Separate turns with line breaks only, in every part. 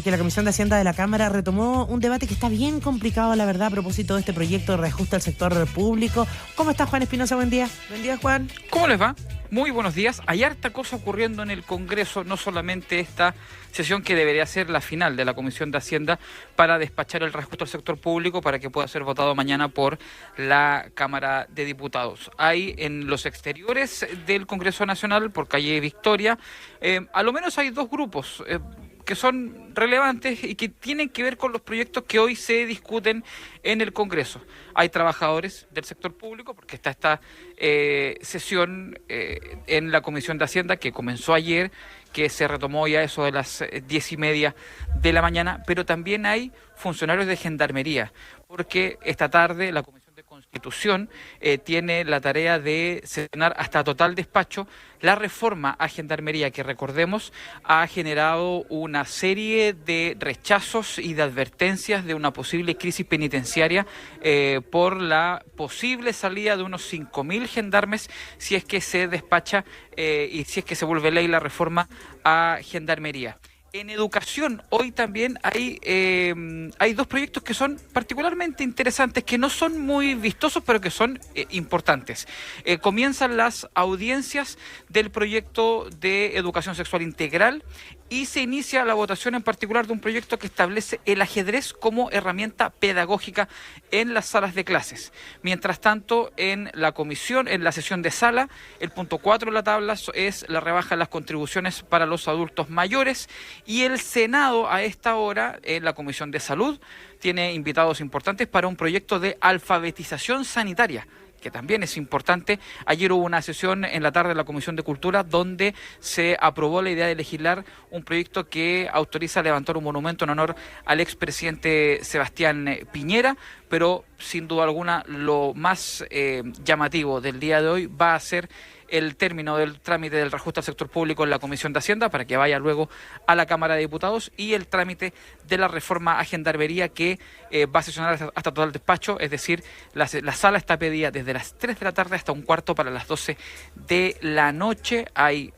porque la Comisión de Hacienda de la Cámara retomó un debate que está bien complicado, la verdad, a propósito de este proyecto de reajuste al sector público. ¿Cómo está, Juan Espinosa? Buen día. Buen día, Juan.
¿Cómo les va? Muy buenos días. Hay harta cosa ocurriendo en el Congreso, no solamente esta sesión que debería ser la final de la Comisión de Hacienda para despachar el reajuste al sector público para que pueda ser votado mañana por la Cámara de Diputados. Hay en los exteriores del Congreso Nacional, por calle Victoria, a lo menos hay dos grupos que son relevantes y que tienen que ver con los proyectos que hoy se discuten en el Congreso. Hay trabajadores del sector público, porque está esta sesión en la Comisión de Hacienda que comenzó ayer, que se retomó ya eso de las 10:30 de la mañana, pero también hay funcionarios de Gendarmería, porque esta tarde la Comisión de Constitución tiene la tarea de sesionar hasta total despacho la reforma a Gendarmería, que recordemos ha generado una serie de rechazos y de advertencias de una posible crisis penitenciaria por la posible salida de unos 5.000 gendarmes si es que se despacha y si es que se vuelve ley la reforma a Gendarmería. En educación, hoy también hay dos proyectos que son particularmente interesantes, que no son muy vistosos, pero que son importantes. Comienzan las audiencias del proyecto de educación sexual integral y se inicia la votación en particular de un proyecto que establece el ajedrez como herramienta pedagógica en las salas de clases. Mientras tanto, en la comisión, en la sesión de sala, el punto 4 de la tabla es la rebaja de las contribuciones para los adultos mayores, y el Senado a esta hora, en la Comisión de Salud, tiene invitados importantes para un proyecto de alfabetización sanitaria, que también es importante. Ayer hubo una sesión en la tarde de la Comisión de Cultura donde se aprobó la idea de legislar un proyecto que autoriza levantar un monumento en honor al expresidente Sebastián Piñera, pero sin duda alguna lo más llamativo del día de hoy va a ser el término del trámite del reajuste al sector público en la Comisión de Hacienda para que vaya luego a la Cámara de Diputados, y el trámite de la reforma a Gendarmería que va a sesionar hasta total despacho, es decir, la sala está pedida desde las 3 de la tarde hasta un cuarto para las 12 de la noche. Hay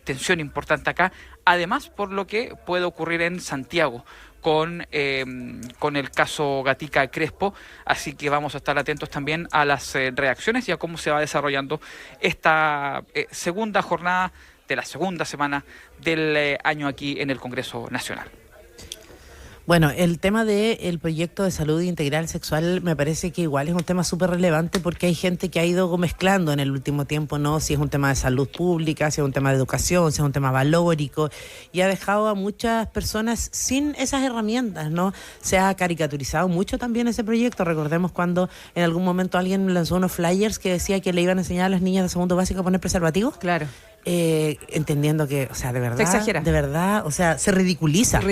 tensión importante acá, además por lo que puede ocurrir en Santiago con el caso Gatica Crespo, así que vamos a estar atentos también a las reacciones y a cómo se va desarrollando esta segunda jornada de la segunda semana del año aquí en el Congreso Nacional.
Bueno, el tema del proyecto de salud integral sexual me parece que igual es un tema súper relevante, porque hay gente que ha ido mezclando en el último tiempo, ¿no? Si es un tema de salud pública, si es un tema de educación, si es un tema valórico, y ha dejado a muchas personas sin esas herramientas, ¿no? Se ha caricaturizado mucho también ese proyecto. Recordemos cuando en algún momento alguien lanzó unos flyers que decía que le iban a enseñar a las niñas de segundo básico a poner preservativos.
Claro.
Entendiendo que, o sea, de verdad,
se exagera.
de verdad, o sea, se ridiculiza.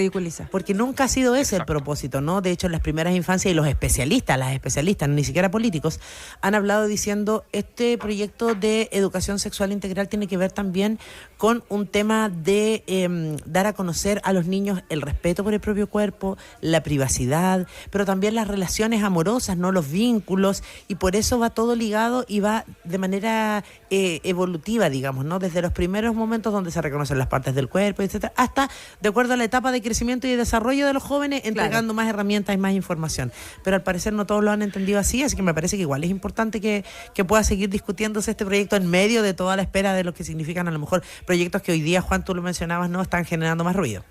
Porque nunca ha sido ese el propósito, ¿no? De hecho, en las primeras infancias, y los especialistas, las especialistas, ni siquiera políticos, han hablado diciendo, este proyecto de educación sexual integral tiene que ver también con un tema de dar a conocer a los niños el respeto por el propio cuerpo, la privacidad, pero también las relaciones amorosas, ¿no? Los vínculos, y por eso va todo ligado y va de manera evolutiva, digamos, ¿no? Desde los primeros momentos donde se reconocen las partes del cuerpo, etcétera, hasta de acuerdo a la etapa de crecimiento y desarrollo de los jóvenes, entregando más herramientas y más información. Pero al parecer no todos lo han entendido así, así que me parece que igual es importante que pueda seguir discutiéndose este proyecto en medio de toda la espera de lo que significan a lo mejor proyectos que hoy día, Juan, tú lo mencionabas, no están generando más ruido.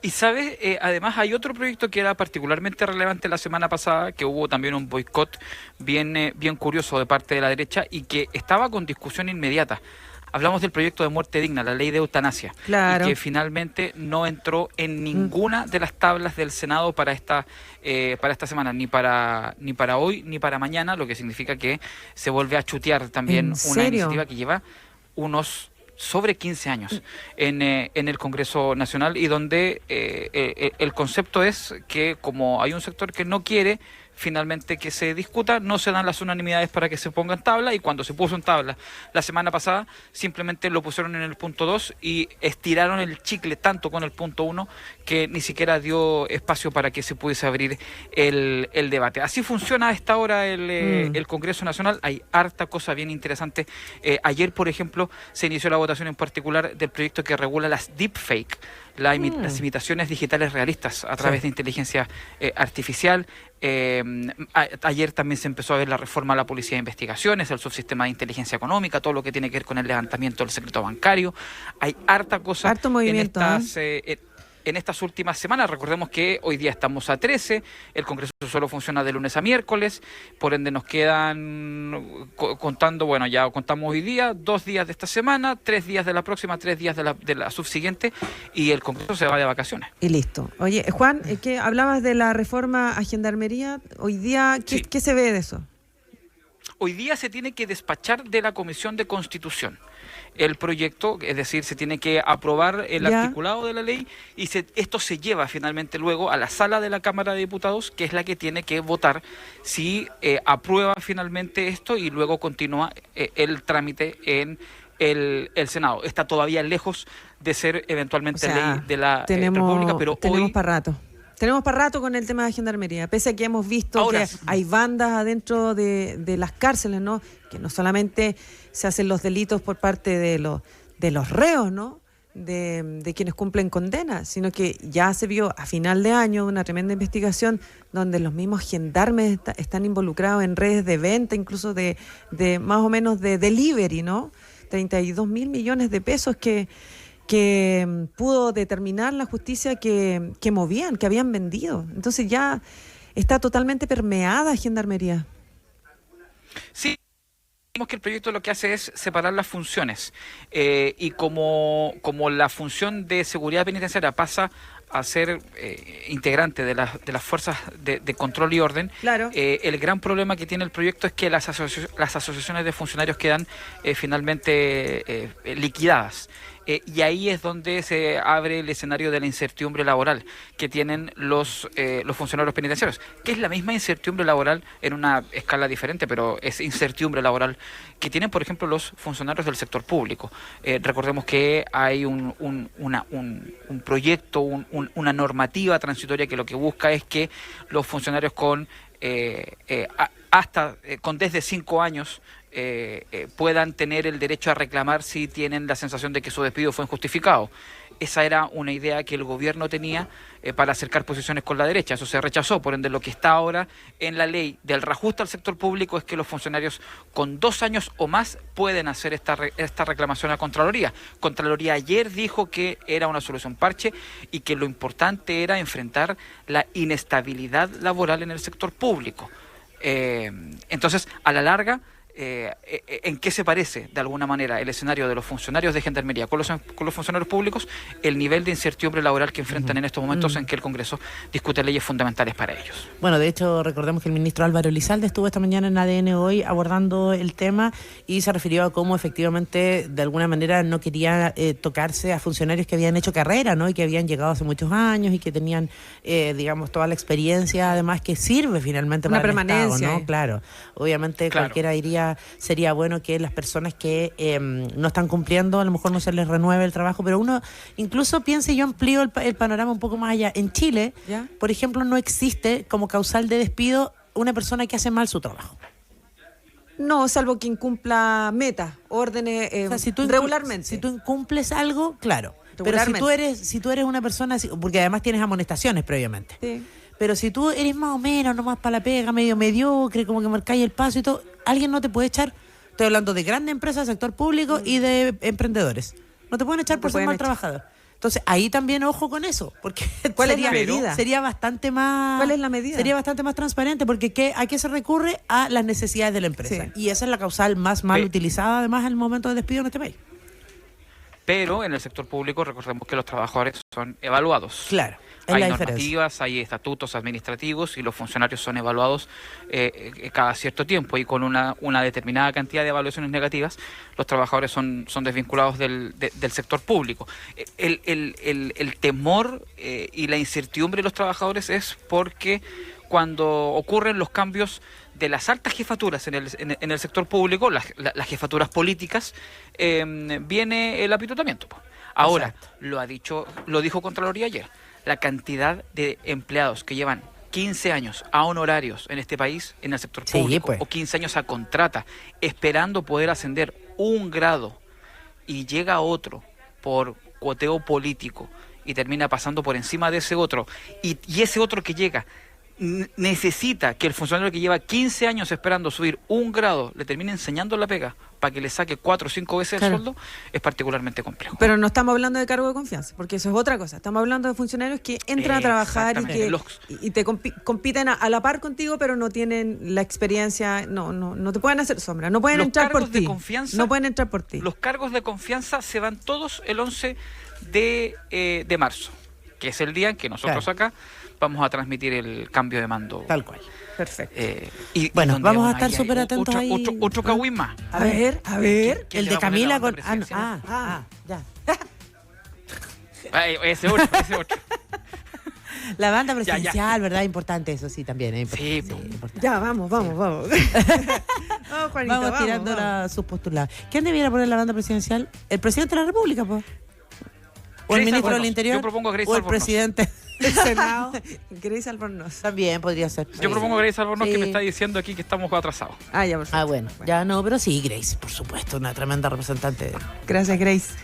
Y sabes, además hay otro proyecto que era particularmente relevante la semana pasada, que hubo también un boicot bien curioso de parte de la derecha y que estaba con discusión inmediata. Hablamos del proyecto de muerte digna, la ley de eutanasia,
claro,
y que finalmente no entró en ninguna de las tablas del Senado para esta semana, ni para hoy ni para mañana, lo que significa que se vuelve a chutear también una iniciativa que lleva unos sobre 15 años en el Congreso Nacional, y donde el concepto es que como hay un sector que no quiere finalmente que se discuta, no se dan las unanimidades para que se ponga en tabla, y cuando se puso en tabla la semana pasada, simplemente lo pusieron en el punto 2 y estiraron el chicle tanto con el punto 1 que ni siquiera dio espacio para que se pudiese abrir el debate. Así funciona a esta hora el Congreso Nacional. Hay harta cosa bien interesante. Ayer, por ejemplo, se inició la votación en particular del proyecto que regula las deepfake, las imitaciones digitales realistas a través de inteligencia artificial. Ayer también se empezó a ver la reforma a la Policía de Investigaciones, el subsistema de inteligencia económica, todo lo que tiene que ver con el levantamiento del secreto bancario. Hay harta cosa en estas últimas semanas. Recordemos que hoy día estamos a 13, el Congreso solo funciona de lunes a miércoles, por ende nos quedan ya contamos hoy día, 2 días de esta semana, 3 días de la próxima, 3 días de la subsiguiente, y el Congreso se va de vacaciones.
Y listo. Oye, Juan, ¿qué hablabas de la reforma a Gendarmería? Hoy día, ¿qué se ve de eso?
Hoy día se tiene que despachar de la Comisión de Constitución el proyecto, es decir, se tiene que aprobar el articulado de la ley y esto se lleva finalmente luego a la sala de la Cámara de Diputados, que es la que tiene que votar si aprueba finalmente esto y luego continúa el trámite en el Senado. Está todavía lejos de ser eventualmente ley de la República, pero
tenemos para rato. Tenemos para rato con el tema de Gendarmería, pese a que hemos visto que hay bandas adentro de las cárceles, ¿no? Que no solamente se hacen los delitos por parte de los reos, ¿no? De quienes cumplen condenas, sino que ya se vio a final de año una tremenda investigación donde los mismos gendarmes están involucrados en redes de venta, incluso de más o menos de delivery, ¿no? 32.000 millones de pesos que pudo determinar la justicia que movían, que habían vendido. Entonces ya está totalmente permeada Gendarmería.
Sí, vemos que el proyecto lo que hace es separar las funciones y como la función de seguridad penitenciaria pasa a ser integrante de las fuerzas de control y orden,
claro.
El gran problema que tiene el proyecto es que las asociaciones de funcionarios quedan finalmente liquidadas. Y ahí es donde se abre el escenario de la incertidumbre laboral que tienen los funcionarios penitenciarios, que es la misma incertidumbre laboral en una escala diferente, pero es incertidumbre laboral que tienen, por ejemplo, los funcionarios del sector público. Recordemos que hay un proyecto, una normativa transitoria que lo que busca es que los funcionarios con desde 5 años puedan tener el derecho a reclamar si tienen la sensación de que su despido fue injustificado. Esa era una idea que el gobierno tenía para acercar posiciones con la derecha. Eso se rechazó. Por ende, lo que está ahora en la ley del reajuste al sector público es que los funcionarios con 2 años o más pueden hacer esta reclamación a Contraloría. Contraloría ayer dijo que era una solución parche y que lo importante era enfrentar la inestabilidad laboral en el sector público. Entonces, a la larga, ¿en qué se parece de alguna manera el escenario de los funcionarios de Gendarmería con los funcionarios públicos? El nivel de incertidumbre laboral que enfrentan en estos momentos en que el Congreso discute leyes fundamentales para ellos.
Bueno, de hecho, recordemos que el ministro Álvaro Elizalde estuvo esta mañana en ADN Hoy abordando el tema y se refirió a cómo efectivamente de alguna manera no quería tocarse a funcionarios que habían hecho carrera, ¿no? Y que habían llegado hace muchos años y que tenían, digamos, toda la experiencia además que sirve finalmente para el Estado, ¿no? Claro, obviamente cualquiera diría sería bueno que las personas que no están cumpliendo, a lo mejor no se les renueve el trabajo, pero uno incluso piensa, y yo amplío el panorama un poco más allá. En Chile, por ejemplo, no existe como causal de despido una persona que hace mal su trabajo.
No, salvo que incumpla metas, órdenes, o sea, regularmente.
Si tú incumples algo, claro. Pero si tú eres una persona, porque además tienes amonestaciones previamente. Sí. Pero si tú eres más o menos, nomás para la pega, medio mediocre, como que marcáis el paso y todo, alguien no te puede echar. Estoy hablando de grandes empresas, sector público y de emprendedores. No te pueden echar por ser mal trabajador. Entonces, ahí también ojo con eso, porque
¿cuál sería la medida?
Sería bastante más.
¿Cuál es la medida?
Sería bastante más transparente, porque ¿a qué se recurre? A las necesidades de la empresa. Sí. Y esa es la causal más mal utilizada, además, en el momento de despido en este país.
Pero en el sector público recordemos que los trabajadores son evaluados.
Claro.
Hay normativas, hay estatutos administrativos y los funcionarios son evaluados cada cierto tiempo, y con una determinada cantidad de evaluaciones negativas los trabajadores son desvinculados del sector público. El temor y la incertidumbre de los trabajadores es porque cuando ocurren los cambios de las altas jefaturas en el sector público, las jefaturas políticas, viene el apitutamiento. Ahora, lo dijo Contraloría ayer. La cantidad de empleados que llevan 15 años a honorarios en este país, en el sector público, o 15 años a contrata, esperando poder ascender un grado, y llega otro por cuoteo político y termina pasando por encima de ese otro, y ese otro que llega necesita que el funcionario que lleva 15 años esperando subir 1 grado le termine enseñando la pega para que le saque 4 o 5 veces el sueldo, es particularmente complejo.
Pero no estamos hablando de cargo de confianza, porque eso es otra cosa. Estamos hablando de funcionarios que entran a trabajar y te compiten a la par contigo, pero no tienen la experiencia, no te pueden hacer sombra, no pueden entrar por ti. No pueden entrar por ti.
Los cargos de confianza se van todos el 11 de marzo, que es el día en que nosotros acá vamos a transmitir el cambio de mando.
Tal cual.
Perfecto.
Bueno, vamos a estar súper atentos ahí.
Otro cagüín más.
A ver.
El de Camila con... ya.
Ese otro.
La banda presidencial, ¿verdad? Importante eso, sí, también. Es importante,
Sí,
importante.
Ya, vamos. Vamos, Juanito,
vamos tirando sus postulados. ¿Quién debiera poner la banda presidencial? ¿El presidente de la República, pues? ¿O el ministro del Interior?
Yo propongo a Grace
¿O el
Albornoz.
presidente
del Senado? Grace Albornoz.
También podría ser.
Yo propongo a Grace Albornoz, que me está diciendo aquí que estamos atrasados.
Ya, por favor.
Bueno, ya no, pero sí, Grace, por supuesto, una tremenda representante.
Gracias, Grace.